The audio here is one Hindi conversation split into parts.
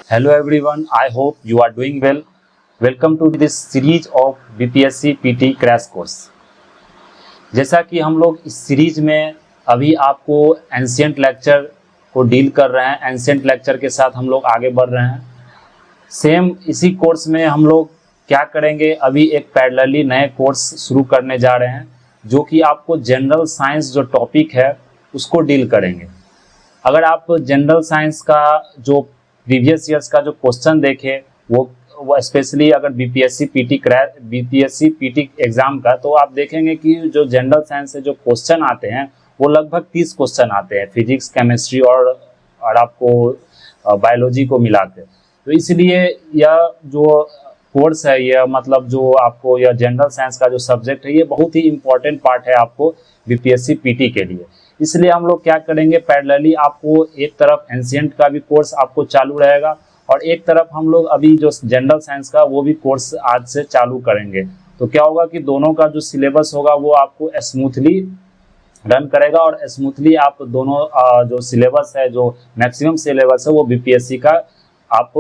Hello everyone, I hope you are doing well. Welcome to this series of BPSC PT crash course. जैसा कि हम लोग इस सीरीज में अभी आपको एंशिएंट लेक्चर को डील कर रहे हैं, एंशिएंट लेक्चर के साथ हम लोग आगे बढ़ रहे हैं। सेम इसी कोर्स में हम लोग क्या करेंगे, अभी एक पैरेलली नए कोर्स शुरू करने जा रहे हैं जो कि आपको जनरल साइंस जो टॉपिक है उसको डील करेंगे। अगर आप जनरल साइंस का जो प्रीवियस ईयर्स का जो क्वेश्चन देखें वो स्पेशली अगर बीपीएससी पीटी एग्जाम का, तो आप देखेंगे कि जो जनरल साइंस से जो क्वेश्चन आते हैं वो लगभग 30 क्वेश्चन आते हैं, फिजिक्स, केमिस्ट्री और आपको बायोलॉजी को मिला के। तो इसलिए यह जो कोर्स है, यह मतलब जो आपको यह जनरल साइंस का जो सब्जेक्ट है ये बहुत ही इम्पोर्टेंट पार्ट है आपको बीपीएससी पीटी के लिए। इसलिए हम लोग क्या करेंगे, पैरेलली आपको एक तरफ एंशिएंट का भी कोर्स आपको चालू रहेगा और एक तरफ हम लोग अभी जो जनरल साइंस का वो भी कोर्स आज से चालू करेंगे। तो क्या होगा कि दोनों का जो सिलेबस होगा वो आपको स्मूथली रन करेगा और स्मूथली आप दोनों जो सिलेबस है, जो मैक्सिमम सिलेबस है वो बीपीएससी का आप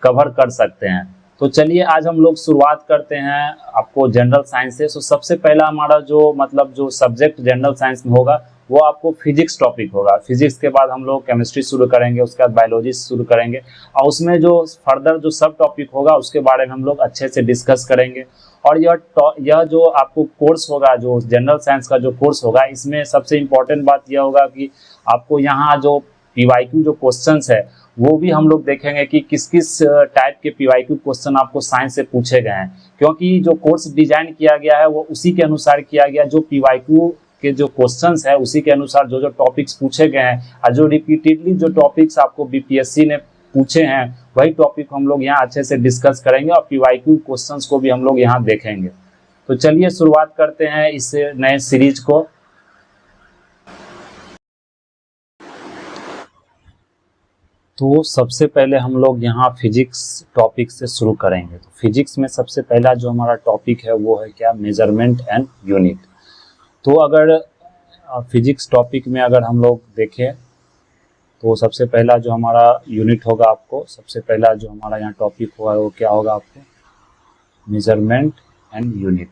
कवर कर सकते हैं। तो चलिए आज हम लोग शुरुआत करते हैं आपको जनरल साइंस से। सबसे पहला हमारा जो सब्जेक्ट जनरल साइंस में होगा वो आपको फिजिक्स टॉपिक होगा। फिजिक्स के बाद हम लोग केमिस्ट्री शुरू करेंगे, उसके बाद बायोलॉजी शुरू करेंगे और उसमें जो फर्दर जो सब टॉपिक होगा उसके बारे में हम लोग अच्छे से डिस्कस करेंगे। और यह जो आपको कोर्स होगा, जो जनरल साइंस का जो कोर्स होगा, इसमें सबसे इम्पोर्टेंट बात यह होगा कि आपको यहाँ जो पीवाईक्यू जो क्वेश्चंस है वो भी हम लोग देखेंगे कि किस किस टाइप के पीवाईक्यू क्वेश्चन आपको साइंस से पूछे गए हैं, क्योंकि जो कोर्स डिजाइन किया गया है वो उसी के अनुसार किया गया। जो पीवाईक्यू के जो क्वेश्चंस है उसी के अनुसार जो टॉपिक्स पूछे गए हैं और जो रिपीटेडली जो टॉपिक्स आपको बीपीएससी ने पूछे हैं वही टॉपिक हम लोग यहाँ अच्छे से डिस्कस करेंगे और पीवाईक्यू क्वेश्चंस को भी हम लोग यहाँ देखेंगे। तो चलिए शुरुआत करते हैं इस नए सीरीज को। तो सबसे पहले हम लोग यहाँ फिजिक्स टॉपिक से शुरू करेंगे। तो फिजिक्स में सबसे पहला जो हमारा टॉपिक है वो है क्या, मेजरमेंट एंड यूनिट। तो अगर फिजिक्स टॉपिक में अगर हम लोग देखें तो सबसे पहला जो हमारा यूनिट होगा, आपको सबसे पहला जो हमारा यहाँ टॉपिक होगा वो क्या होगा, आपको मेजरमेंट एंड यूनिट।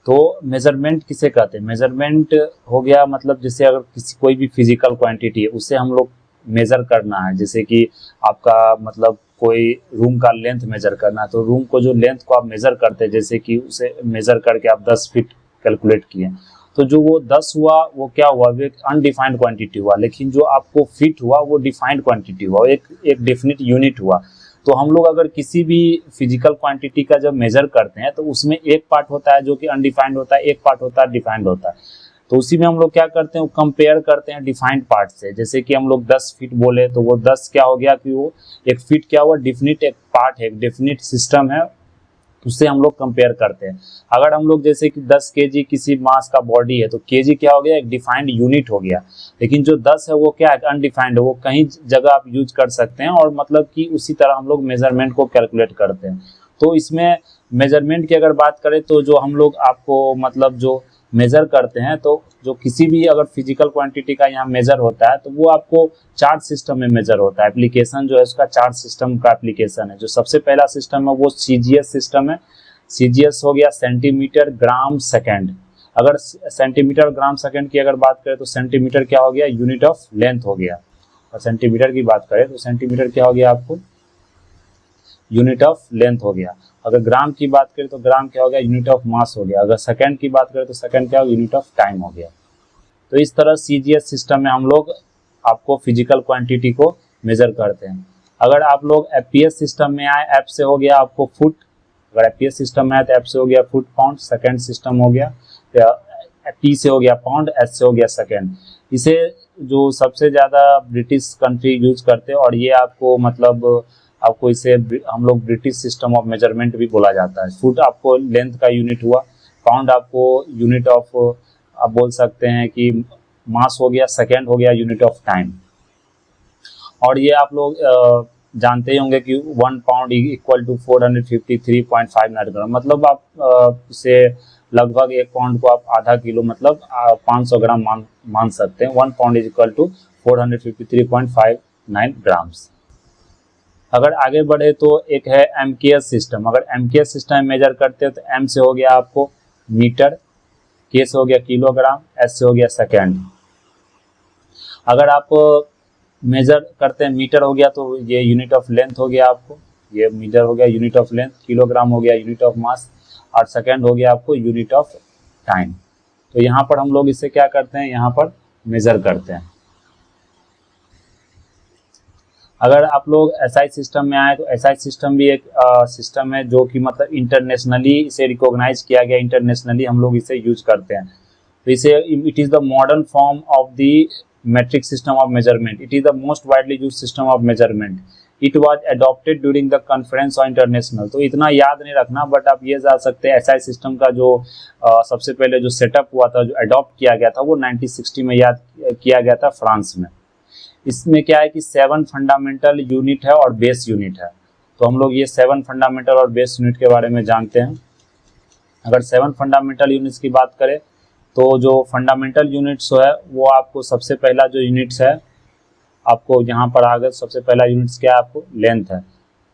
तो मेजरमेंट किसे कहते हैं? मेजरमेंट हो गया मतलब जैसे अगर कोई भी फिजिकल क्वांटिटी है उसे हम लोग मेजर करना है। जैसे कि आपका मतलब कोई रूम का लेंथ मेजर करना है, तो रूम को जो लेंथ को आप मेजर करते हैं, जैसे कि उसे मेजर करके आप 10 फीट कैलकुलेट किए, तो जो वो 10 हुआ वो क्या हुआ, वो एक अनडिफाइंड क्वांटिटी हुआ। लेकिन जो आपको फिट हुआ वो डिफाइंड क्वांटिटी हुआ, एक डेफिनिट यूनिट हुआ। तो हम लोग अगर किसी भी फिजिकल क्वांटिटी का जब मेजर करते हैं तो उसमें एक पार्ट होता है जो कि अनडिफाइंड होता है, एक पार्ट होता है डिफाइंड होता है। तो उसी में हम लोग क्या करते हैं, वो कंपेयर करते हैं डिफाइंड पार्ट से। जैसे कि हम लोग 10 फीट बोले तो वो 10 क्या हो गया कि वो एक फीट क्या हुआ, डिफिनिट एक पार्ट है, एक डेफिनिट सिस्टम है, उससे हम लोग कंपेयर करते हैं। अगर हम लोग जैसे कि 10 केजी किसी मास का बॉडी है तो केजी क्या हो गया, एक डिफाइंड यूनिट हो गया। लेकिन जो 10 है वो क्या है, अनडिफाइंड है, वो कहीं जगह आप यूज कर सकते हैं और मतलब कि उसी तरह हम लोग मेजरमेंट को कैलकुलेट करते हैं। तो इसमें मेजरमेंट की अगर बात करें तो जो हम लोग आपको मतलब जो मेजर करते हैं, तो जो किसी भी अगर फिजिकल क्वांटिटी का यहाँ मेजर होता है तो वो आपको चार्ट सिस्टम में मेजर होता है। एप्लीकेशन जो है उसका चार्ट सिस्टम का एप्लीकेशन है। जो सबसे पहला सिस्टम है वो सीजीएस सिस्टम है। सीजीएस हो गया सेंटीमीटर ग्राम सेकेंड। अगर सेंटीमीटर ग्राम सेकेंड की अगर बात करें तो सेंटीमीटर क्या हो गया, यूनिट ऑफ लेंथ हो गया। और सेंटीमीटर की बात करें तो सेंटीमीटर क्या हो गया, आपको यूनिट ऑफ लेंथ हो गया। अगर ग्राम की बात करें तो ग्राम क्या हो गया, यूनिट ऑफ मास हो गया। अगर सेकंड की बात करें तो सेकंड क्या हो, यूनिट ऑफ टाइम हो गया। तो इस तरह सीजीएस सिस्टम में हम लोग आपको फिजिकल क्वांटिटी को मेजर करते हैं। अगर आप लोग एफपीएस सिस्टम में आए, एफ से हो गया आपको फुट। अगर एफपीएस सिस्टम में आए तो एफ से हो गया फुट पाउंड। सेकंड सिस्टम हो गया पी से हो गया पाउंड, एस से हो गया सेकंड। इसे जो सबसे ज़्यादा ब्रिटिश कंट्री यूज करते हैं और ये आपको मतलब आपको इसे हम लोग ब्रिटिश सिस्टम ऑफ मेजरमेंट भी बोला जाता है। फुट आपको लेंथ का यूनिट हुआ, पाउंड आपको यूनिट ऑफ आप बोल सकते हैं कि मास हो गया, सेकेंड हो गया यूनिट ऑफ टाइम। और ये आप लोग जानते ही होंगे कि 1 पाउंड इक्वल टू 453.59 ग्राम। मतलब आप इसे लगभग 1 पाउंड को आप आधा किलो मतलब 500 ग्राम मान सकते हैं। 1 pound is equal to 453.59 grams. अगर आगे बढ़े तो एक है एमकेएस सिस्टम। अगर एमकेएस सिस्टम मेजर करते हो तो एम से हो गया आपको मीटर, के से हो गया किलोग्राम, एस से हो गया सेकेंड। अगर आप मेजर करते हैं मीटर हो गया तो ये यूनिट ऑफ लेंथ हो गया आपको, ये मीटर हो गया यूनिट ऑफ लेंथ, किलोग्राम हो गया यूनिट ऑफ मास, और सेकेंड हो गया आपको यूनिट ऑफ टाइम। तो यहाँ पर हम लोग इसे क्या करते हैं, यहाँ पर मेजर करते हैं। अगर आप लोग एसआई सिस्टम में आए तो एसआई सिस्टम भी एक सिस्टम है जो कि मतलब इंटरनेशनली इसे रिकॉग्नाइज किया गया, इंटरनेशनली हम लोग इसे यूज करते हैं। तो इसे it is the modern form of the metric system of measurement. It is the most widely used system of measurement. It was adopted during the conference on international. तो इतना याद नहीं रखना, बट आप ये जा सकते हैं एसआई सिस्टम का जो सबसे पहले जो सेटअप हुआ था, जो अडॉप्ट किया गया था, वो 1960 में याद किया गया था फ्रांस में। इसमें क्या है कि 7 फंडामेंटल यूनिट है और बेस यूनिट है। तो हम लोग ये 7 फंडामेंटल और बेस यूनिट के बारे में जानते हैं। अगर 7 फंडामेंटल यूनिट्स की बात करें तो जो फंडामेंटल यूनिट्स है वो आपको सबसे पहला जो यूनिट्स है आपको यहाँ पर आ गए, सबसे पहला यूनिट्स क्या है आपको लेंथ है,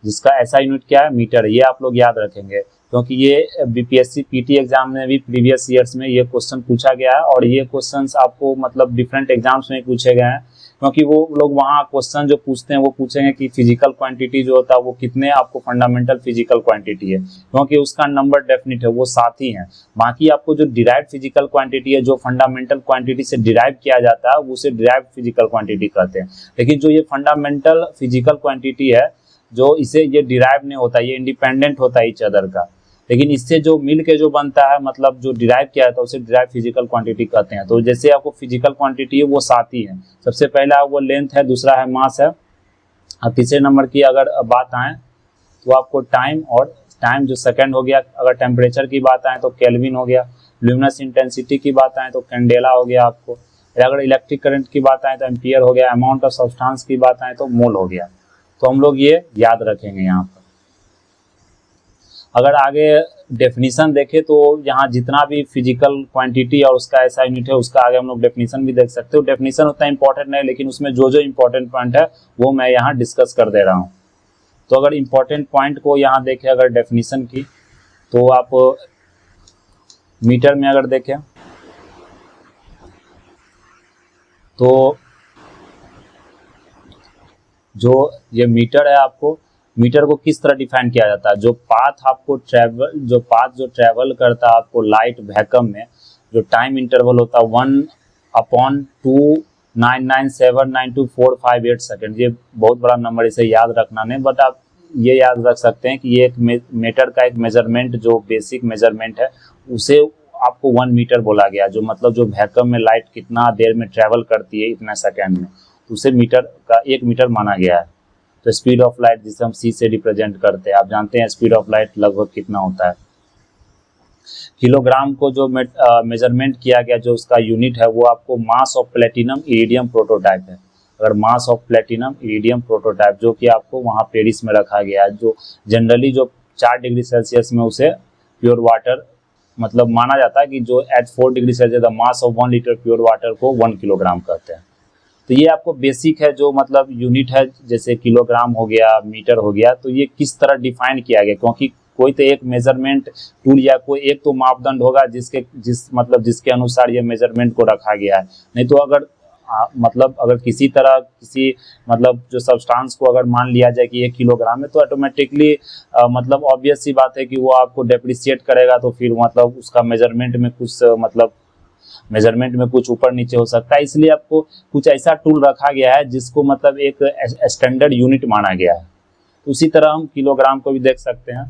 जिसका ऐसा यूनिट क्या है मीटर। ये आप लोग याद रखेंगे क्योंकि ये बीपीएससी पीटी एग्जाम में भी प्रीवियस ईयर्स में ये क्वेश्चन पूछा गया है, और ये क्वेश्चंस आपको मतलब डिफरेंट एग्जाम्स में पूछे गए हैं, क्योंकि वो लोग वहाँ क्वेश्चन जो पूछते हैं वो पूछेंगे कि फिजिकल क्वांटिटी जो होता है वो कितने आपको फंडामेंटल फिजिकल क्वांटिटी है, क्योंकि उसका नंबर डेफिनिट है, वो 7 ही है। बाकी आपको जो डिराइव फिजिकल क्वांटिटी है, जो फंडामेंटल क्वांटिटी से डिराइव किया जाता है, उसे डिराइव फिजिकल क्वांटिटी कहते हैं। लेकिन जो ये फंडामेंटल फिजिकल क्वांटिटी है, जो इसे ये डिराइव नहीं होता, ये इंडिपेंडेंट होता है ईच अदर का, लेकिन इससे जो मिल के जो बनता है, मतलब जो डिराइव किया जाता है, उसे डिराइव फिजिकल क्वांटिटी कहते हैं। तो जैसे आपको फिजिकल क्वांटिटी है वो 7 ही है। सबसे पहला वो लेंथ है, दूसरा है मास है, और तीसरे नंबर की अगर बात आए तो आपको टाइम, और टाइम जो सेकंड हो गया। अगर टेम्परेचर की बात आए तो केल्विन हो गया। ल्यूमिनस इंटेंसिटी की बात आए तो कैंडेला हो गया आपको। अगर इलेक्ट्रिक करंट की बात आए तो एम्पियर हो गया। अमाउंट ऑफ सब्सटेंस की बात आए तो मोल हो गया। तो हम लोग ये याद रखेंगे यहाँ पर। अगर आगे डेफिनेशन देखें तो यहाँ जितना भी फिजिकल क्वांटिटी और उसका ऐसा यूनिट है, उसका आगे हम लोग डेफिनेशन भी देख सकते हो। डेफिनेशन उतना इंपॉर्टेंट नहीं, लेकिन उसमें जो जो इंपॉर्टेंट पॉइंट है वो मैं यहाँ डिस्कस कर दे रहा हूँ। तो अगर इंपॉर्टेंट पॉइंट को यहाँ देखें अगर डेफिनेशन की, तो आप मीटर में अगर देखें तो जो ये मीटर है, आपको मीटर को किस तरह डिफाइन किया जाता है। जो पाथ आपको जो ट्रेवल करता है आपको लाइट वैक्यूम में, जो टाइम इंटरवल होता है 1/299792458 सेकेंड। ये बहुत बड़ा नंबर, इसे याद रखना नहीं, बट आप ये याद रख सकते हैं कि ये एक मीटर का एक मेजरमेंट, जो बेसिक मेजरमेंट है, उसे आपको 1 मीटर बोला गया। जो मतलब जो वैक्यूम में लाइट कितना देर में ट्रेवल करती है इतना सेकेंड में, उसे मीटर का 1 मीटर माना गया है। तो स्पीड ऑफ लाइट जिसे हम सी से रिप्रेजेंट करते हैं, आप जानते हैं स्पीड ऑफ लाइट लगभग कितना होता है। किलोग्राम को जो मेजरमेंट किया गया, जो उसका यूनिट है, वो आपको mass of platinum iridium prototype है। अगर mass of platinum iridium prototype, जो कि आपको वहाँ पेरिस में रखा गया है, जो जनरली जो 4 डिग्री सेल्सियस में उसे प्योर वाटर मतलब माना जाता है कि जो at 4 degree Celsius the mass of 1 litre pure water को 1 किलोग्राम कहते हैं। तो ये आपको बेसिक है, जो मतलब यूनिट है, जैसे किलोग्राम हो गया, मीटर हो गया, तो ये किस तरह डिफाइन किया गया, क्योंकि कोई तो एक मेजरमेंट टूल या कोई एक तो मापदंड होगा जिसके अनुसार ये मेजरमेंट को रखा गया है। नहीं तो अगर मतलब अगर किसी तरह किसी मतलब जो सब्सटेंस को अगर मान लिया जाए कि 1 किलोग्राम है, तो ऑटोमेटिकली मतलब ऑब्वियस सी बात है कि वो आपको डेप्रिसिएट करेगा, तो फिर मतलब उसका मेजरमेंट में कुछ ऊपर नीचे हो सकता है। इसलिए आपको कुछ ऐसा टूल रखा गया है जिसको मतलब एक स्टैंडर्ड यूनिट माना गया है। उसी तरह हम किलोग्राम को भी देख सकते हैं।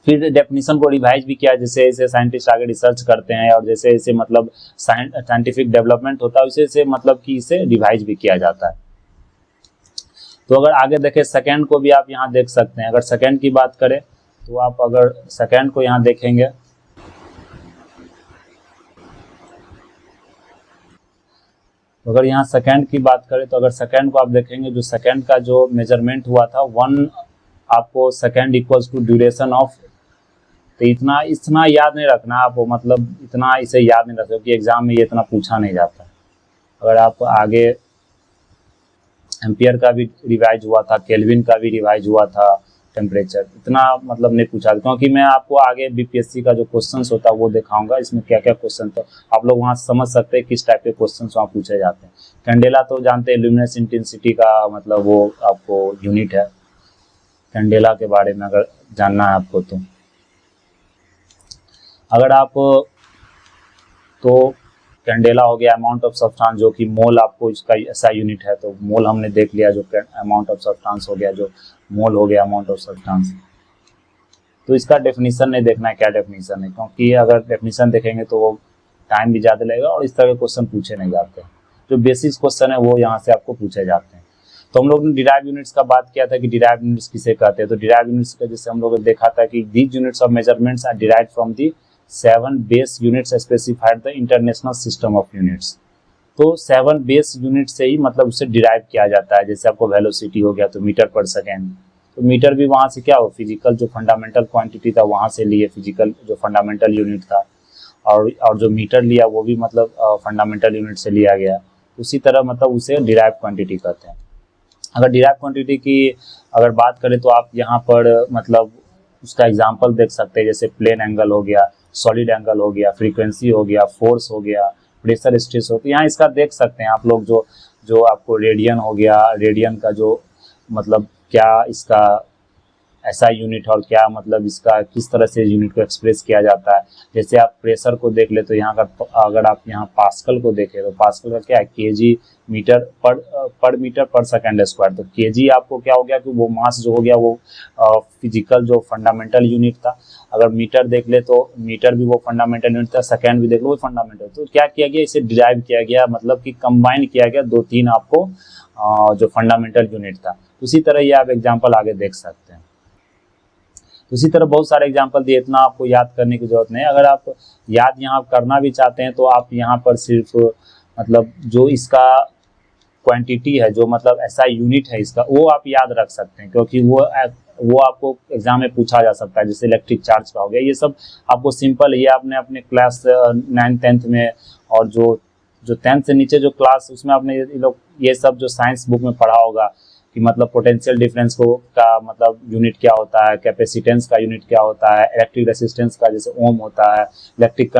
फिर डेफिनेशन को रिवाइज भी किया, जैसे जैसे साइंटिस्ट आगे रिसर्च करते हैं और जैसे जैसे मतलब साइंटिफिक डेवलपमेंट होता है, उसे मतलब कि इसे रिवाइज भी किया जाता है। तो अगर आगे देखें सेकेंड को भी आप यहाँ देख सकते हैं। अगर सेकेंड की बात करें तो आप अगर सेकेंड को यहाँ देखेंगे तो अगर यहाँ सेकेंड की बात करें तो अगर सेकेंड को आप देखेंगे, जो सेकेंड का जो मेजरमेंट हुआ था 1 आपको second equals to duration of. तो इतना याद नहीं रखना आप, मतलब इतना इसे याद नहीं रख सकते कि एग्जाम में ये इतना पूछा नहीं जाता। अगर आप आगे एम्पियर का भी रिवाइज हुआ था, केल्विन का भी रिवाइज हुआ था, टेम्परेचर इतना मतलब नहीं पूछा, क्योंकि मैं आपको आगे बीपीएससी का जो क्वेश्चंस होता है वो दिखाऊंगा, इसमें क्या क्या क्वेश्चन था आप लोग वहाँ समझ सकते हैं किस टाइप के क्वेश्चंस वहाँ पूछे जाते हैं। कैंडेला तो जानते हैं ल्यूमिनस इंटेंसिटी का मतलब वो आपको यूनिट है। कैंडेला के बारे में अगर जानना है आपको तो अगर आप तो कैंडेला हो गया अमाउंट ऑफ सब्सटेंस, जो कि मोल आपको इसका ऐसा यूनिट है, तो मोल हमने देख लिया, जो अमाउंट ऑफ सब्सटेंस हो गया, जो मोल हो गया अमाउंट ऑफ सब्सटेंस। तो इसका डेफिनेशन नहीं देखना है क्या डेफिनेशन है, क्योंकि अगर डेफिनेशन देखेंगे तो वो टाइम भी ज़्यादा लगेगा और इस तरह के क्वेश्चन पूछे नहीं जाते। जो बेसिक क्वेश्चन है वो यहाँ से आपको पूछे जाते हैं। तो हम लोग ने डिराइव यूनिट्स का बात किया था कि डिराइव यूनिट्स किसे कहते हैं। तो डिराइव यूनिट्स का जैसे हम लोग ने देखा था कि these units of measurements are derived from the 7 base units specified the international system of units. तो 7 बेस यूनिट से ही मतलब उसे डिराइव किया जाता है। जैसे आपको वेलोसिटी हो गया तो मीटर पर सेकेंड, तो मीटर भी वहाँ से क्या हो, फिजिकल जो फंडामेंटल क्वांटिटी था वहाँ से लिए, फिजिकल जो फंडामेंटल यूनिट था, और जो मीटर लिया वो भी मतलब फंडामेंटल यूनिट से लिया गया। उसी तरह मतलब उसे डिराइव क्वांटिटी कहते हैं। अगर डिराइव क्वांटिटी की अगर बात करें तो आप यहाँ पर मतलब उसका एग्जांपल देख सकते हैं, जैसे प्लेन एंगल हो गया, सॉलिड एंगल हो गया, फ्रीक्वेंसी हो गया, फोर्स हो गया, प्रेशर स्ट्रेस हो गया। यहाँ इसका देख सकते हैं आप लोग, जो जो आपको रेडियन हो गया, रेडियन का जो मतलब क्या इसका ऐसा यूनिट और क्या मतलब इसका किस तरह से यूनिट को एक्सप्रेस किया जाता है। जैसे आप प्रेशर को देख ले तो यहाँ का अगर आप यहाँ पास्कल को देखें तो पास्कल का क्या है, केजी मीटर पर मीटर पर सेकेंड स्क्वायर। तो केजी आपको क्या हो गया कि वो मास जो हो गया वो फिजिकल जो फंडामेंटल यूनिट था। अगर मीटर देख ले तो मीटर भी वो फंडामेंटल यूनिट था, सेकेंड भी देख लो वो फंडामेंटल। तो क्या किया गया, इसे डिराइव किया गया, मतलब कि कंबाइन किया गया 2-3 आपको जो फंडामेंटल यूनिट था। उसी तरह ये आप एग्जाम्पल आगे देख सकते हैं। उसी तरह बहुत सारे एग्जाम्पल दिए, इतना आपको याद करने की जरूरत नहीं। अगर आप याद यहाँ करना भी चाहते हैं तो आप यहाँ पर सिर्फ मतलब जो इसका क्वांटिटी है, जो मतलब ऐसा यूनिट है इसका, वो आप याद रख सकते हैं, क्योंकि वो आपको एग्जाम में पूछा जा सकता है। जैसे इलेक्ट्रिक चार्ज का हो गया, ये सब आपको सिंपल है, ये आपने अपने क्लास 9th-10th में और जो जो 10th से नीचे जो क्लास उसमें आपने ये सब जो साइंस बुक में पढ़ा होगा कि मतलब पोटेंशियल डिफरेंस को का मतलब यूनिट क्या होता है, कैपेसिटेंस का यूनिट क्या होता है, इलेक्ट्रिक रेसिस्टेंस का जैसे ओम होता है, इलेक्ट्रिक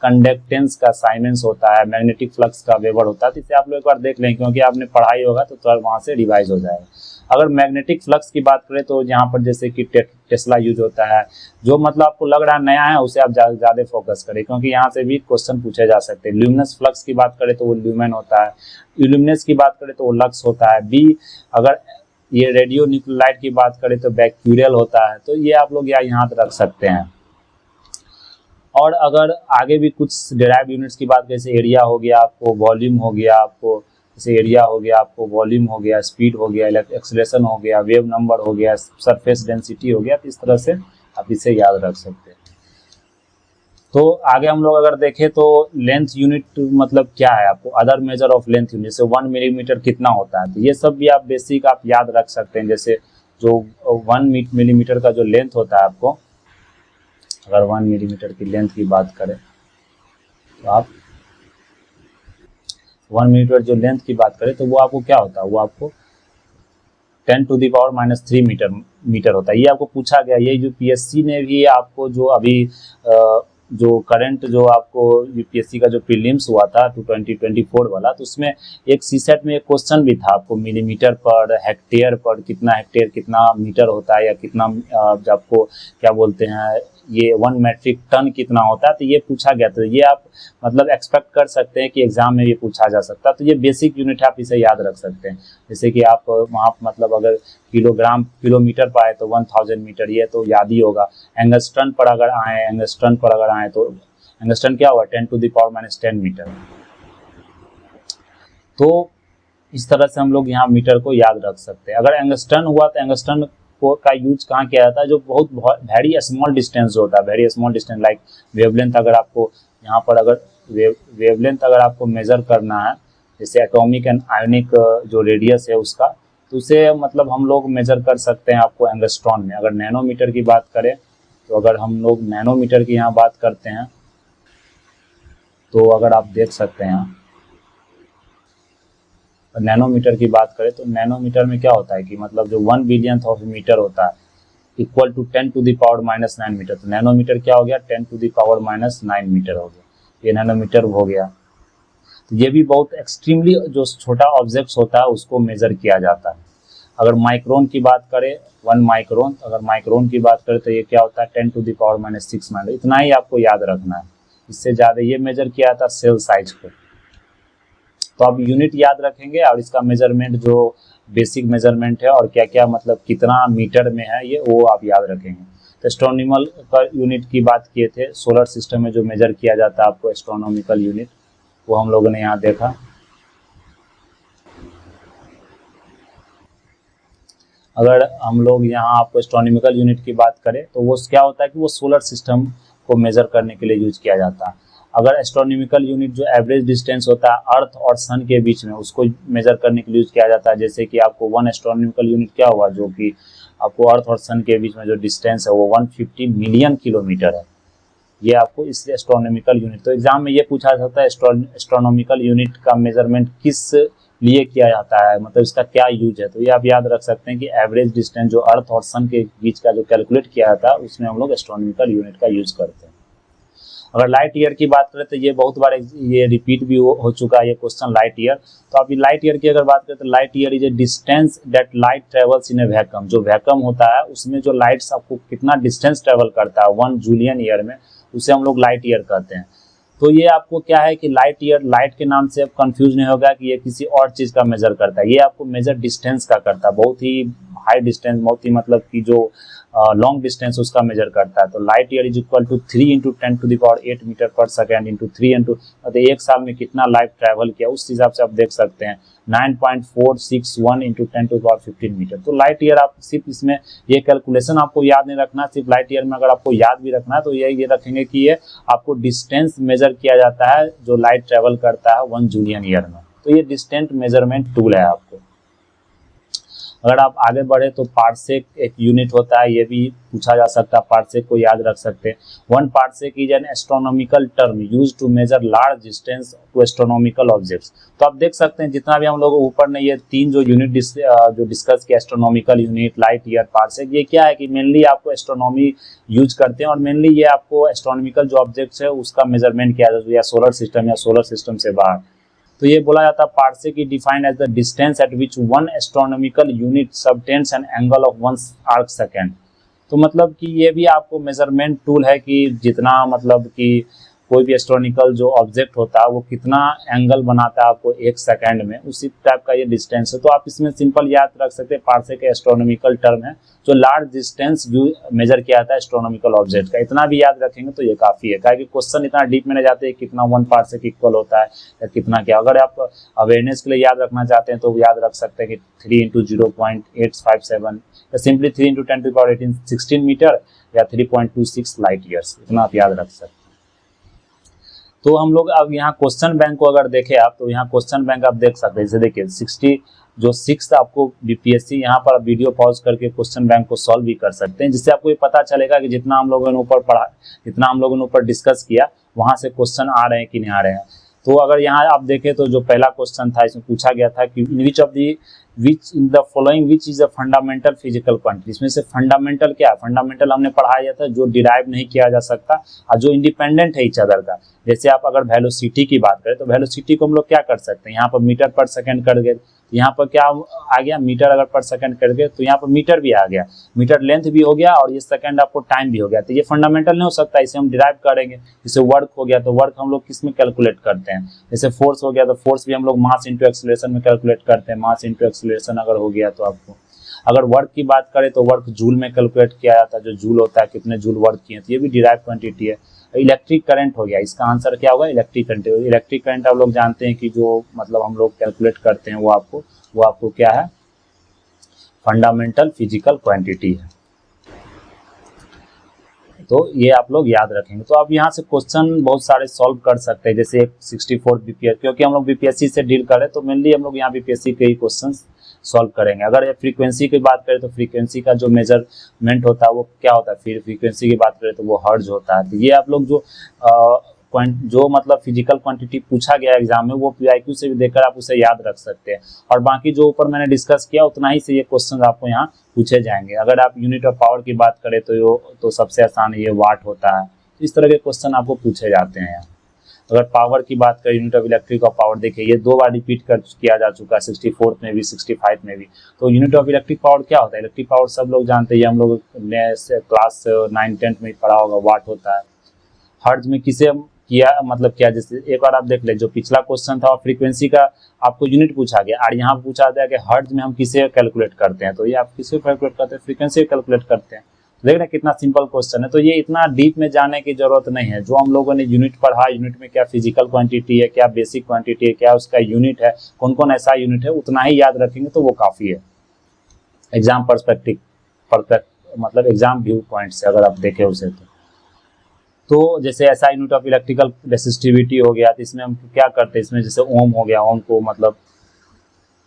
कंडक्टेंस का साइमेंस होता है, मैग्नेटिक फ्लक्स का वेबर होता है। तो इसे आप लोग एक बार देख लें, क्योंकि आपने पढ़ाई होगा तो तुरंत वहाँ से रिवाइज हो जाएगा। अगर मैग्नेटिक फ्लक्स की बात करें तो यहाँ पर जैसे कि टेस्ला यूज होता है, जो मतलब आपको लग रहा है नया है उसे आप ज़्यादा फोकस करें, क्योंकि यहाँ से भी क्वेश्चन पूछे जा सकते हैं। ल्यूमिनस फ्लक्स की बात करें तो वो ल्यूमेन होता है, इल्यूमिनस की बात करें तो वो लक्स होता है। बी अगर ये रेडियो न्यूक्लियोलाइट की बात करें तो बैक्यूरियल होता है। तो ये आप लोग यहाँ रख सकते हैं। और अगर आगे भी कुछ डिराइव यूनिट्स की बात करें, जैसे एरिया हो गया आपको, वॉल्यूम हो गया आपको, जैसे एरिया हो गया आपको, वॉल्यूम हो गया, स्पीड हो गया, एक्सेलरेशन हो गया, वेव नंबर हो गया, सरफेस डेंसिटी हो गया। तो इस तरह से आप इसे याद रख सकते हैं। तो आगे हम लोग अगर देखें तो लेंथ यूनिट मतलब क्या है, आपको other measure of length unit, जैसे 1 मिलीमीटर कितना होता है, तो ये सब भी आप बेसिक आप याद रख सकते हैं। जैसे जो 1 मिलीमीटर का जो लेंथ होता है आपको, अगर 1 मिलीमीटर की लेंथ की बात करें तो आप 1 मिलीमीटर जो लेंथ की बात करें तो वो आपको क्या होता है, वो आपको 10⁻³ मीटर होता है। ये आपको पूछा गया, ये जो पीएससी ने भी आपको जो अभी जो करंट जो आपको यूपीएससी का जो प्रीलिम्स हुआ था 2024 वाला, तो उसमें एक सीसेट में एक क्वेश्चन भी था आपको, मिलीमीटर पर हेक्टेयर पर कितना हेक्टेयर कितना मीटर होता है, या कितना आपको क्या बोलते हैं ये 1 मेट्रिक टन कितना होता है। तो ये पूछा गया, तो ये आप मतलब एक्सपेक्ट कर सकते हैं कि एग्जाम में ये पूछा जा सकता है। तो ये बेसिक यूनिट आप इसे याद रख सकते हैं। जैसे कि आप वहाँ मतलब अगर किलोग्राम किलोमीटर पर आए तो 1000 मीटर, ये तो याद ही होगा। एंगस्ट्रन पर अगर आए, एंगस्ट्रन पर अगर आए तो एंगस्ट्रन क्या हुआ, 10⁻10 मीटर। तो इस तरह से हम लोग यहाँ मीटर को याद रख सकते हैं। अगर एंगस्ट्रन हुआ तो एंगस्ट्रन का यूज कहाँ किया जाता है, जो बहुत वेरी स्मॉल डिस्टेंस जो होता है, very small distance like wavelength. अगर आपको यहाँ पर अगर वेवलेंथ अगर आपको मेजर करना है, जैसे एटॉमिक एंड आयोनिक जो रेडियस है उसका, तो उसे मतलब हम लोग मेजर कर सकते हैं आपको एंगस्ट्रॉन में। अगर नैनोमीटर की बात करें तो अगर हम लोग नैनोमीटर की यहाँ बात करते हैं तो अगर आप देख सकते हैं नैनोमीटर की बात करें तो नैनोमीटर में क्या होता है कि मतलब जो 1 बिलियंथ ऑफ मीटर होता है equal to 10 to the power -9 metre. तो नैनोमीटर क्या हो गया, 10 टू द पावर -9 मीटर हो गया, ये नैनोमीटर हो गया। तो ये भी बहुत एक्सट्रीमली जो छोटा ऑब्जेक्ट होता है उसको मेजर किया जाता है। अगर माइक्रोन की बात करें 1 माइक्रोन, अगर माइक्रोन की बात करें तो ये क्या होता है 10 टू द पावर -6 मीटर। इतना ही आपको याद रखना है, इससे ज़्यादा। ये मेजर किया था सेल साइज को। तो आप यूनिट याद रखेंगे और इसका मेजरमेंट जो बेसिक मेजरमेंट है और क्या क्या मतलब कितना मीटर में है ये वो आप याद रखेंगे। तो एस्ट्रोनॉमिकल का यूनिट की बात किए थे, सोलर सिस्टम में जो मेजर किया जाता है आपको एस्ट्रोनॉमिकल यूनिट, वो हम लोगों ने यहाँ देखा। अगर हम लोग यहाँ आपको एस्ट्रोनॉमिकल यूनिट की बात करें तो वो क्या होता है कि वो सोलर सिस्टम को मेजर करने के लिए यूज किया जाता है। अगर एस्ट्रोनॉमिकल यूनिट जो एवरेज डिस्टेंस होता है अर्थ और सन के बीच में उसको मेजर करने के लिए यूज किया जाता है। जैसे कि आपको 1 एस्ट्रोनॉमिकल यूनिट क्या हुआ, जो कि आपको अर्थ और सन के बीच में जो डिस्टेंस है वो 150 मिलियन किलोमीटर है। ये आपको इसलिए एस्ट्रोनॉमिकल यूनिट, तो एग्जाम में ये पूछा जाता है एस्ट्रोनॉमिकल यूनिट का मेजरमेंट किस लिए किया जाता है, मतलब इसका क्या यूज है। तो ये आप याद रख सकते हैं कि एवरेज डिस्टेंस जो अर्थ और सन के बीच का जो कैलकुलेट किया जाता है उसमें हम लोग एस्ट्रोनॉमिकल यूनिट का यूज करते हैं। अगर लाइट ईयर की बात करें तो ये बहुत बार ये रिपीट भी हो चुका है ये क्वेश्चन, लाइट ईयर। तो आप लाइट ईयर की अगर बात करें तो light year is a distance that light travels in A vacuum. जो वैक्यूम होता है उसमें जो लाइट्स आपको कितना डिस्टेंस ट्रेवल करता है 1 जूलियन ईयर में, उसे हम लोग लाइट ईयर कहते हैं। तो ये आपको क्या है कि लाइट ईयर, लाइट के नाम से अब कंफ्यूज नहीं होगा कि ये किसी और चीज़ का मेजर करता है। ये आपको मेजर डिस्टेंस का करता है, बहुत ही हाई डिस्टेंस, बहुत ही मतलब कि जो लॉन्ग डिस्टेंस उसका मेजर करता है। तो light year is equal to 3 into 10 to the power 8 metre per second into 3 into, मतलब एक साल में कितना लाइट ट्रैवल किया उस हिसाब से आप देख सकते हैं 9.461 इंटू 10 टू पावर 15 मीटर। तो लाइट ईयर आप सिर्फ इसमें ये कैलकुलेशन आपको याद नहीं रखना, सिर्फ लाइट ईयर में अगर आपको याद भी रखना है तो ये रखेंगे कि ये आपको डिस्टेंस मेजर किया जाता है जो लाइट ट्रैवल करता है 1 जूलियन ईयर में। तो ये डिस्टेंस मेजरमेंट टूल है आपको। अगर आप आगे बढ़े तो पार्सेक एक यूनिट होता है, ये भी पूछा जा सकता है, पार्सेक को याद रख सकते हैं। 1 parsec is an astronomical term used to measure large distance to astronomical objects. तो आप देख सकते हैं जितना भी हम लोग ऊपर ने ये 3 जो यूनिट जो डिस्कस किया, astronomical unit, light year, parsec, ये क्या है कि मेनली आपको एस्ट्रोनॉमी यूज करते हैं और मेनली ये आपको एस्ट्रोनॉमिकल जो ऑब्जेक्ट्स है उसका मेजरमेंट किया जाता है, या सोलर सिस्टम से बाहर। तो ये बोला जाता है parsec is defined as the distance at which 1 astronomical unit subtends an angle of 1 arc second. तो मतलब कि ये भी आपको मेजरमेंट टूल है कि जितना मतलब कि कोई भी एस्ट्रोनॉमिकल जो ऑब्जेक्ट होता है वो कितना एंगल बनाता है आपको 1 सेकेंड में, उसी टाइप का ये डिस्टेंस है। तो आप इसमें सिंपल याद रख सकते हैं पार्सेक एस्ट्रोनॉमिकल टर्म है जो लार्ज डिस्टेंस मेजर किया जाता है एस्ट्रोनॉमिकल ऑब्जेक्ट का। इतना भी याद रखेंगे तो ये काफ़ी है, क्योंकि क्वेश्चन इतना डीप में नहीं जाते हैं कितना 1 पार्सेक इक्वल होता है या कितना क्या। अगर आप अवेयरनेस के लिए याद रखना चाहते हैं तो याद रख सकते हैं कि 3 इंटू 0.857 या simply 3 into 10 to power 18 16 metre या 3.26 लाइट ईयर्स, इतना आप याद रख सकते हैं। तो हम लोग अब यहाँ क्वेश्चन बैंक को अगर देखें आप तो यहाँ क्वेश्चन बैंक आप देख सकते हैं। जैसे देखिए 60 जो 6 आपको बीपीएससी, यहाँ पर आप वीडियो पॉज करके क्वेश्चन बैंक को सॉल्व भी कर सकते हैं, जिससे आपको ये पता चलेगा कि जितना हम लोगों ने ऊपर पढ़ा, जितना हम लोगों ने ऊपर डिस्कस किया वहाँ से क्वेश्चन आ रहे हैं कि नहीं आ रहे हैं। तो अगर यहाँ आप देखें तो जो पहला क्वेश्चन था इसमें पूछा गया था कि which in the following which is a fundamental physical quantity. इसमें से फंडामेंटल क्या है, फंडामेंटल हमने पढ़ाया था जो डिराइव नहीं किया जा सकता और जो इंडिपेंडेंट है ईच अदर का। जैसे आप अगर वेलोसिटी की बात करें तो वेलोसिटी को हम लोग क्या कर सकते हैं, यहाँ पर मीटर पर सेकंड कर गए, यहाँ पर क्या आ गया मीटर अगर पर सेकंड कर गए तो यहाँ पर मीटर भी आ गया, मीटर लेंथ भी हो गया और ये सेकंड आपको टाइम भी हो गया। तो ये फंडामेंटल नहीं हो सकता, इसे हम डिराइव करेंगे। जैसे वर्क हो गया तो वर्क हम लोग किस में कैलकुलेट करते हैं, जैसे फोर्स हो गया तो फोर्स भी हम लोग मास इंटू एक्सीलरेशन में कैलकुलेट करते हैं, मास इंटू एक्सीलरेशन अगर हो गया तो आपको। अगर वर्क की बात करें तो वर्क जूल में कैलकुलेट किया जाता है, जो जूल होता है कितने जूल वर्क किए, तो ये भी डिराइव क्वांटिटी है। इलेक्ट्रिक करंट हो गया, इसका आंसर क्या होगा, इलेक्ट्रिक करंट। इलेक्ट्रिक करंट आप लोग जानते हैं कि जो मतलब हम लोग कैलकुलेट करते हैं वो आपको क्या है, फंडामेंटल फिजिकल क्वांटिटी है। तो ये आप लोग याद रखेंगे। तो आप यहाँ से क्वेश्चन बहुत सारे सॉल्व कर सकते हैं, जैसे 64 बीपीएस, क्योंकि हम लोग बीपीएससी से डील करें तो मेनली हम लोग यहाँ बीपीएससी के ही क्वेश्चन सॉल्व करेंगे। अगर फ्रीक्वेंसी की बात करें तो फ्रीक्वेंसी का जो मेजरमेंट होता है वो क्या होता है, फिर फ्रीक्वेंसी की बात करें तो वो हर्ट्ज होता है। तो ये आप लोग जो जो मतलब फिजिकल क्वांटिटी पूछा गया एग्जाम में वो पीआईक्यू से भी देखकर आप उसे याद रख सकते हैं। और बाकी जो ऊपर मैंने डिस्कस किया उतना ही से ये क्वेश्चन आपको यहाँ पूछे जाएंगे। अगर आप यूनिट ऑफ पावर की बात करें तो सबसे आसान ये वाट होता है। तो इस तरह के क्वेश्चन आपको पूछे जाते हैं यहाँ। अगर पावर की बात करें, यूनिट ऑफ इलेक्ट्रिक और पावर, देखिए ये 2 बार रिपीट किया जा चुका है, 64 में भी 65 में भी। तो यूनिट ऑफ इलेक्ट्रिक पावर क्या होता है? इलेक्ट्रिक पावर सब लोग जानते हैं, हम लोग ने क्लास 9-10 में पढ़ा होगा, वाट होता है। हर्ट्ज में किसे किया मतलब क्या, जैसे एक बार आप देख ले, जो पिछला क्वेश्चन था फ्रीक्वेंसी का आपको यूनिट पूछा गया और यहाँ पूछा गया कि हर्ट्ज में हम किसे कैलकुलेट करते हैं, तो ये आप किसे कैलकुलेट करते हैं? फ्रीक्वेंसी कैलकुलेट करते हैं। देख रहे कितना सिंपल क्वेश्चन है। तो ये इतना डीप में जाने की जरूरत नहीं है। जो हम लोगों ने यूनिट पढ़ा, यूनिट में क्या फिजिकल क्वांटिटी है, क्या बेसिक क्वांटिटी है, क्या उसका यूनिट है, कौन कौन ऐसा यूनिट है, उतना ही याद रखेंगे तो वो काफ़ी है। एग्जाम परस्पेक्टिव मतलब एग्जाम व्यू पॉइंट से अगर आप देखें उसे तो जैसे ऐसा यूनिट ऑफ इलेक्ट्रिकल रेसिस्टिविटी हो गया, तो इसमें हम क्या करते हैं, इसमें जैसे ओम हो गया, ओम को मतलब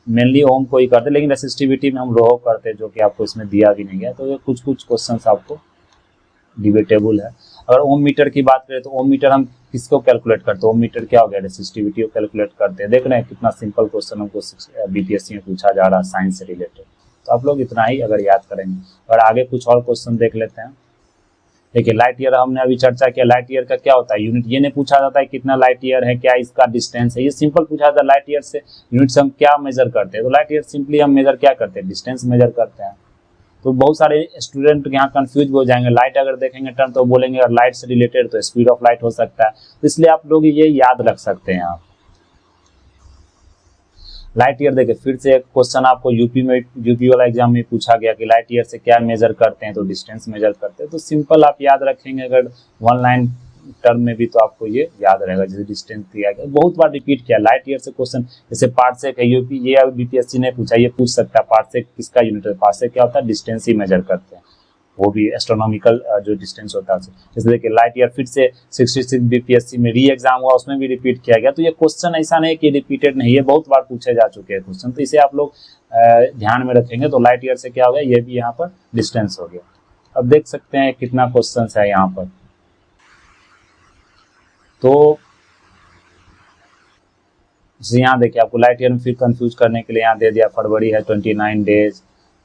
मेनली ओम को ही करते, लेकिन रेसिस्टिविटी में हम रो करते हैं, जो कि आपको इसमें दिया भी नहीं है। तो ये कुछ क्वेश्चंस आपको डिबेटेबल है। अगर ओम मीटर की बात करें तो ओम मीटर हम किसको कैलकुलेट करते हैं? ओम मीटर क्या हो गया? रेसिस्टिविटी को कैलकुलेट करते हैं। देख रहे हैं कितना सिंपल क्वेश्चन हमको बीपीएससी में पूछा जा रहा है साइंस से रिलेटेड। तो आप लोग इतना ही अगर याद करेंगे। और आगे कुछ और क्वेश्चन देख लेते हैं। देखिए लाइट ईयर हमने अभी चर्चा किया। लाइट ईयर का क्या होता है? यूनिट। ये नहीं पूछा जाता है कितना लाइट ईयर है, क्या इसका डिस्टेंस है, ये सिंपल पूछा जाता है लाइट ईयर से यूनिट से हम क्या मेजर करते हैं। तो लाइट ईयर सिंपली हम मेजर क्या करते हैं? डिस्टेंस मेजर करते हैं। तो बहुत सारे स्टूडेंट यहाँ कंफ्यूज भी हो जाएंगे। लाइट अगर देखेंगे टर्म तो बोलेंगे अगर लाइट से रिलेटेड तो स्पीड ऑफ लाइट हो सकता है। तो इसलिए आप लोग ये याद रख सकते हैं। आप लाइट ईयर देखिए फिर से एक क्वेश्चन आपको यूपी वाला एग्जाम में पूछा गया कि लाइट ईयर से क्या मेजर करते हैं, तो डिस्टेंस मेजर करते हैं। तो सिंपल आप याद रखेंगे अगर 1 लाइन टर्म में भी तो आपको ये याद रहेगा। जैसे डिस्टेंस दिया गया, बहुत बार रिपीट किया लाइट ईयर से क्वेश्चन। जैसे पार्सेक है, यूपी ये बीपीएससी ने पूछा, ये पूछ सकता है पार्सेक किसका यूनिट है? पार्सेक क्या होता है? डिस्टेंस ही मेजर करते हैं, वो भी एस्ट्रोनॉमिकल जो डिस्टेंस होता है। जैसे देखिए लाइट ईयर फिर से 66 बीपीएससी में री एग्जाम हुआ, उसमें भी रिपीट किया गया। तो ये क्वेश्चन ऐसा नहीं कि रिपीटेड नहीं है, बहुत बार पूछे जा चुके हैं क्वेश्चन। तो इसे आप लोग ध्यान में रखेंगे। तो लाइट ईयर से क्या हो गया? ये भी यहाँ पर डिस्टेंस हो गया। अब देख सकते हैं कितना क्वेश्चन है यहाँ पर। तो यहाँ देखिए आपको लाइट ईयर में फिर कंफ्यूज करने के लिए यहाँ दे दिया फरवरी है 29 days,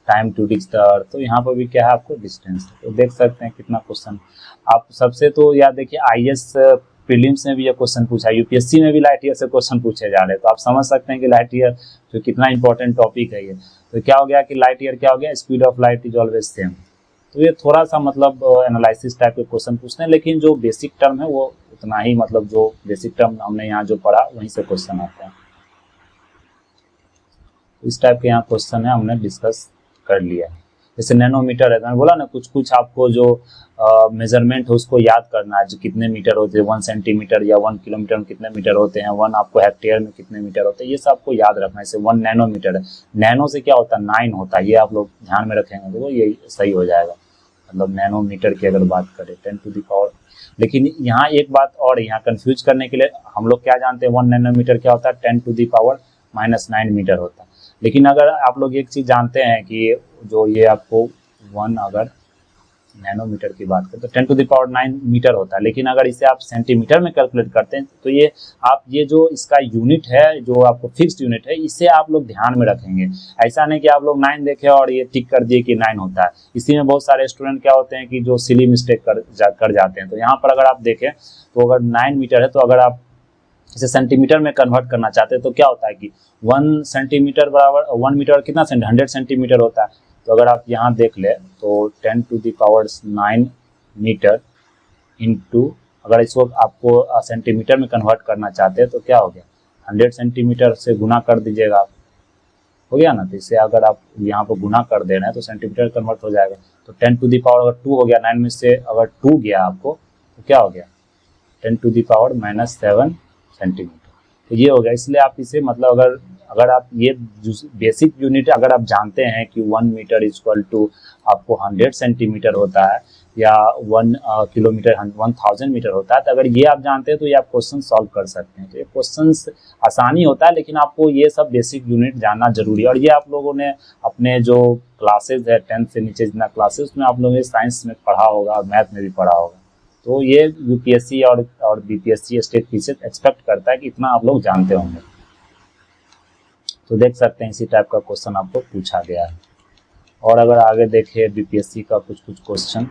time to reach the earth. तो यहाँ पर भी क्या है आपको? डिस्टेंस। तो देख सकते हैं कितना क्वेश्चन। आप सबसे तो याद देखिए आईएएस प्रीलिम्स में भी ये क्वेश्चन पूछा है, यूपीएससी में भी लाइट ईयर से क्वेश्चन पूछे जा रहे हैं। तो आप समझ सकते हैं कि लाइट ईयर जो कितना इंपॉर्टेंट टॉपिक है ये। तो क्या हो गया कि लाइट ईयर क्या हो गया? Speed of light is always same. तो ये थोड़ा सा मतलब एनालिसिस टाइप के क्वेश्चन पूछते हैं, लेकिन जो बेसिक टर्म है वो उतना ही, मतलब जो बेसिक टर्म हमने यहाँ जो पढ़ा वहीं से क्वेश्चन आते हैं। इस टाइप के यहाँ क्वेश्चन है, हमने डिस्कस कर लिया। जैसे नैनोमीटर है, मैंने बोला ना कुछ आपको जो मेजरमेंट है उसको याद करना है। जो कितने मीटर होते हैं, 1 सेंटीमीटर या 1 किलोमीटर में कितने मीटर होते हैं, 1 आपको हेक्टेयर में कितने मीटर होते हैं, ये सब आपको याद रखना है। जैसे 1 नैनोमीटर है, नैनो से क्या होता है? 9 होता है। ये आप लोग ध्यान में रखेंगे तो ये सही हो जाएगा। मतलब नैनोमीटर की अगर बात करें 10 टू द पावर। लेकिन यहाँ एक बात और, यहाँ कंफ्यूज करने के लिए हम लोग क्या जानते हैं? 1 नैनोमीटर क्या होता है? 10 टू द पावर -9 मीटर होता है। लेकिन अगर आप लोग एक चीज़ जानते हैं कि जो ये आपको 1 अगर नैनोमीटर की बात करें तो 10 टू द पावर 9 मीटर होता है। लेकिन अगर इसे आप सेंटीमीटर में कैलकुलेट करते हैं तो ये आप ये जो इसका यूनिट है, जो आपको फिक्स्ड यूनिट है, इसे आप लोग ध्यान में रखेंगे। ऐसा नहीं कि आप लोग 9 देखें और ये टिक कर दिए कि 9 होता है। इसी में बहुत सारे स्टूडेंट क्या होते हैं कि जो सिली मिस्टेक कर जाते हैं। तो यहाँ पर अगर आप देखें तो अगर 9 मीटर है, तो अगर आप इसे सेंटीमीटर में कन्वर्ट करना चाहते हैं तो क्या होता है कि 1 सेंटीमीटर बराबर 1 मीटर कितना 100 सेंटीमीटर होता है। तो अगर आप यहाँ देख ले तो 10 to the power 9 metre into, अगर इसको आपको सेंटीमीटर में कन्वर्ट करना चाहते हैं तो क्या हो गया? 100 सेंटीमीटर से गुना कर दीजिएगा आप, हो गया ना। तो इससे अगर आप यहाँ पर गुना कर दे रहे हैं तो सेंटीमीटर कन्वर्ट हो जाएगा। तो 10 टू द पावर अगर 2 हो गया, 9 में से अगर 2 गया आपको तो क्या हो गया? 10 टू द पावर -7 सेंटीमीटर। तो ये हो गया। इसलिए आप इसे मतलब अगर आप ये बेसिक यूनिट अगर आप जानते हैं कि 1 मीटर इक्वल टू आपको 100 सेंटीमीटर होता है या 1 किलोमीटर 1000 मीटर होता है, तो अगर ये आप जानते हैं तो ये आप क्वेश्चन सॉल्व कर सकते हैं। तो ये क्वेश्चन आसानी होता है, लेकिन आपको ये सब बेसिक यूनिट जानना जरूरी है। और ये आप लोगों ने अपने जो क्लासेज है 10th से नीचे जितना क्लासेज, उसमें आप लोगों ने साइंस में पढ़ा होगा और मैथ में भी पढ़ा होगा। तो ये यूपीएससी और बीपीएससी स्टेट पीसीएस एक्सपेक्ट करता है कि इतना आप लोग जानते होंगे। तो देख सकते हैं इसी टाइप का क्वेश्चन आपको पूछा गया है। और अगर आगे देखें बीपीएससी का कुछ क्वेश्चन,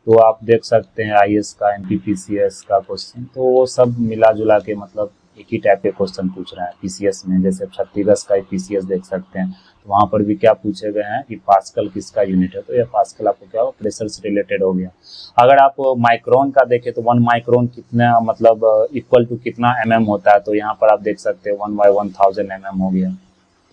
तो आप देख सकते हैं आईएएस का, एमपीपीसीएस का क्वेश्चन, तो वो सब मिला जुला के मतलब एक ही टाइप के क्वेश्चन पूछ रहे हैं पीसीएस में। जैसे छत्तीसगढ़ का पीसीएस देख सकते हैं, तो वहाँ पर भी क्या पूछे गए हैं कि पास्कल किसका यूनिट है, तो ये पास्कल आपको क्या हो, प्रेशर से रिलेटेड हो गया। अगर आप माइक्रोन का देखें तो 1 माइक्रोन कितना मतलब इक्वल टू कितना mm होता है, तो यहाँ पर आप देख सकते हैं 1/1000 mm हो गया।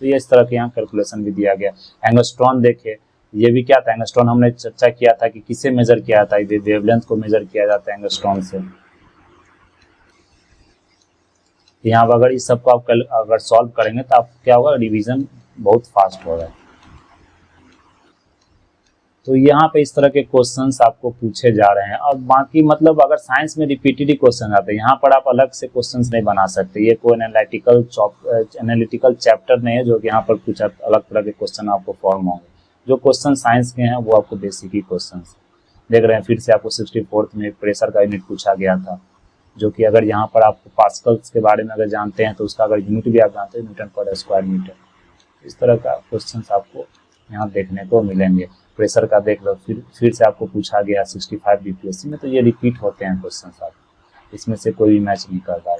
तो ये इस तरह के यहाँ कैलकुलेशन भी दिया गया। एंगस्ट्रॉन देखे, ये भी क्या था, एंगस्ट्रॉन हमने चर्चा किया था कि किसे मेजर किया था, वेवलेंथ को मेजर किया जाता है एंगस्ट्रॉन से। यहाँ पर अगर इस सबको आप अगर सॉल्व करेंगे तो आप क्या होगा, रिवीजन बहुत फास्ट होगा। तो यहाँ पे इस तरह के क्वेश्चंस आपको पूछे जा रहे हैं। और बाकी मतलब अगर साइंस में रिपीटेड क्वेश्चन आते हैं, यहाँ पर आप अलग से क्वेश्चंस नहीं बना सकते। ये कोई एनालिटिकल चैप्टर नहीं है जो कि यहाँ पर कुछ अलग तरह के क्वेश्चन आपको फॉर्म होंगे। जो क्वेश्चन साइंस के हैं वो आपको बेसिक ही क्वेश्चन देख रहे हैं। फिर से आपको 64th में प्रेशर का यूनिट पूछा गया था, जो कि अगर यहाँ पर आपको पास्कल्स के बारे में अगर जानते हैं तो उसका अगर यूनिट भी आप जानते हैं, न्यूटन पर स्क्वायर मीटर। इस तरह का क्वेश्चन आपको यहाँ देखने को मिलेंगे। प्रेशर का देख लो, फिर से आपको पूछा गया 65 बीपीएससी में, तो ये रिपीट होते हैं क्वेश्चन आप, इसमें से कोई भी मैच नहीं कर रहा है।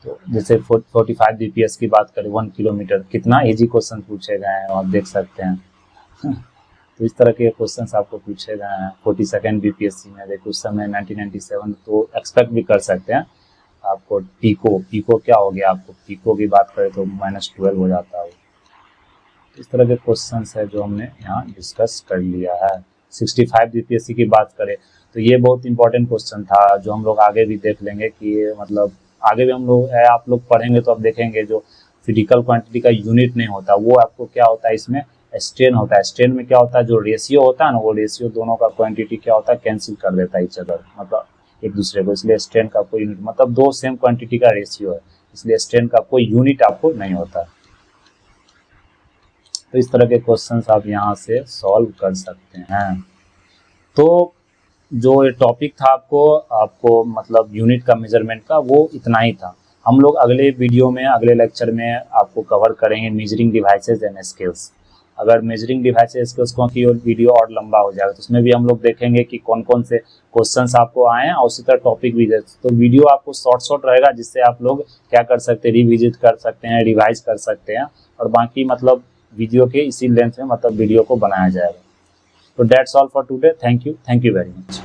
तो जैसे 45 बीपीएस की बात करें, 1 किलोमीटर, कितना इजी क्वेश्चन पूछे गए हैं आप देख सकते हैं। तो इस तरह के क्वेश्चंस आपको पूछे गए हैं। 42 बीपीएससी में देखो उस समय 1997, तो एक्सपेक्ट भी कर सकते हैं आपको। पीको क्या हो गया, आपको पीको की बात करें तो -12 हो जाता है। इस तरह के क्वेश्चंस है जो हमने यहाँ डिस्कस कर लिया है। 65 बीपीएससी की बात करें तो ये बहुत इंपॉर्टेंट क्वेश्चन था, जो हम लोग आगे भी देख लेंगे कि ये मतलब आगे भी हम लोग आप लोग पढ़ेंगे तो आप देखेंगे जो फिजिकल क्वांटिटी का यूनिट नहीं होता, वो आपको क्या होता है, इसमें स्ट्रेन होता है। स्ट्रेन में क्या होता है, जो रेशियो होता है ना, वो रेशियो दोनों का क्वांटिटी क्या होता है, कैंसिल कर देता है इच अदर, मतलब एक दूसरे को। इसलिए स्ट्रेन का कोई यूनिट, मतलब दो सेम क्वांटिटी का रेशियो है, इसलिए स्ट्रेन का कोई यूनिट आपको नहीं होता। तो इस तरह के क्वेश्चंस आप यहाँ से सॉल्व कर सकते हैं। तो जो ये टॉपिक था आपको मतलब यूनिट का मेजरमेंट का, वो इतना ही था। हम लोग अगले वीडियो में, अगले लेक्चर में आपको कवर करेंगे मेजरिंग डिवाइसेस एंड स्केल्स। अगर मेजरिंग डिवाइसेस स्केल्स की वीडियो और लंबा हो जाएगा तो उसमें भी हम लोग देखेंगे कि कौन कौन से क्वेश्चंस आपको आए हैं, और उसी तरह टॉपिक भी दे। तो वीडियो आपको शॉर्ट रहेगा, जिससे आप लोग क्या कर सकते हैं, रिविजिट कर सकते हैं, रिवाइज कर सकते हैं, और बाकी मतलब वीडियो के इसी लेंथ में मतलब वीडियो को बनाया जाएगा। तो that's all for today. Thank you very much.